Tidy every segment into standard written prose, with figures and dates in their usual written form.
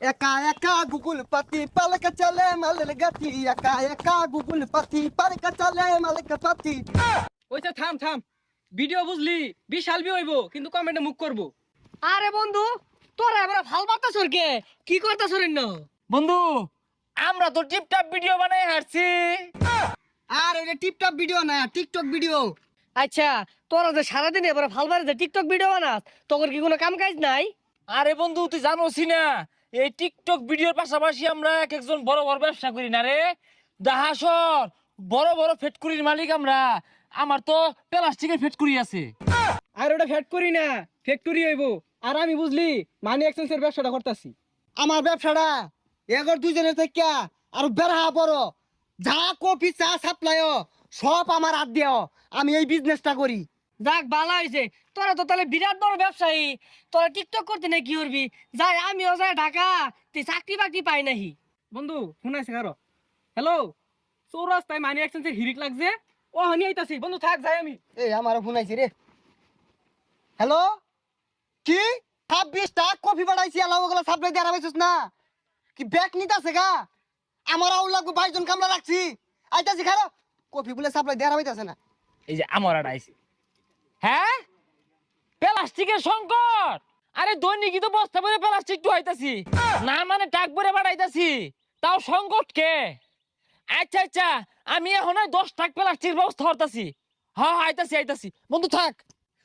একা একা গুগল পাতি পালকা চলে মালের গাতি একা একা গুগল পাতি পালকা চলে মালের পাতি। ওইটা থাম থাম, ভিডিও বুঝলি বিশাল বি হইব, কিন্তু কমেন্টে মুখ করব। আরে বন্ধু, তোরা এবার ভাল বার্তা সরকে কি করতা সরেন না? বন্ধু, আমরা তো টিপটপ ভিডিও বানাই হারছি। আর এটা টিপটপ ভিডিও না, টিকটক ভিডিও। আচ্ছা, তোরা যে সারাদিন এবার ভাল বারে টিকটক ভিডিও বানাস, তোর কি কোনো কাম কাজ নাই? আরে বন্ধু, তুই জানোসি না এই টিকটক ভিডিওর পাশাপাশি আমরা এক একজন বড় বড় ব্যবসা করি না রে। দাহাসর বড় বড় ফ্যাক্টরির মালিক আমরা। আমার তো প্লাস্টিকের ফ্যাক্টরি আছে। আর ওটা ফ্যাক্টরি না, ফ্যাক্টরি হইব। আর আমি বুঝলি মানি এক্সচেঞ্জের ব্যবসাটা করতেছি। আমার ব্যবসাটা এগর দুইজনের থেকে আর বেড়া বড়। যা কফি চা সাপ্লাই সব আমার হাত দিও, আমি এই বিজনেসটা করি। যাক ভালো হয়েছে, তোরা তো তাহলে বিরাট বড় ব্যবসায়ী। তোরা টিকটক করতে না কি করবি? যাই আমিও যাই ঢাকা, তুই চাকরি বাকরি পাই নাহি। বন্ধু শুনাইছে কারো? হ্যালো, চৌরাস্তায় মানি এক্সচেঞ্জের হিরিক লাগছে। ও হানি আইতাছি, বন্ধু থাক যাই আমি। এই আমার ফোন আইছে রে। হ্যালো, কি 26টা কফি বাড়াইছি, আলাও ওগুলা সাপ্লাই দিয়ে আরামাইছিস না কি? ব্যাগ নিতাছে গা, আমার আউল লাগবে 22 জন কামলা রাখছি। আইতাছি খারো, কফি বলে সাপ্লাই দিয়ে আরামাইতাছে না। এই যে আমার আইছে। হ্যাঁ, প্লাস্টিকের সংকট। আরে দৈনিকই তো বস্তা ভরে প্লাস্টিক ঢুকাইতাছি, না মানে টাক ভরে বাড়াইতাছি, তাও সংকট কে? আচ্ছা আচ্ছা, আমি এখন 10 টাক প্লাস্টিক ব্যবস্থা করতেছি। হ্যাঁ আইতাছি আইতাছি, বন্ধু থাক।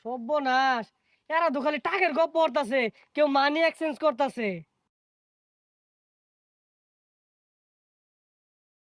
সর্বনাশ, এরা তো খালি টাকের গপ পড়তাছে, কেউ মানি এক্সচেঞ্জ করতেছে।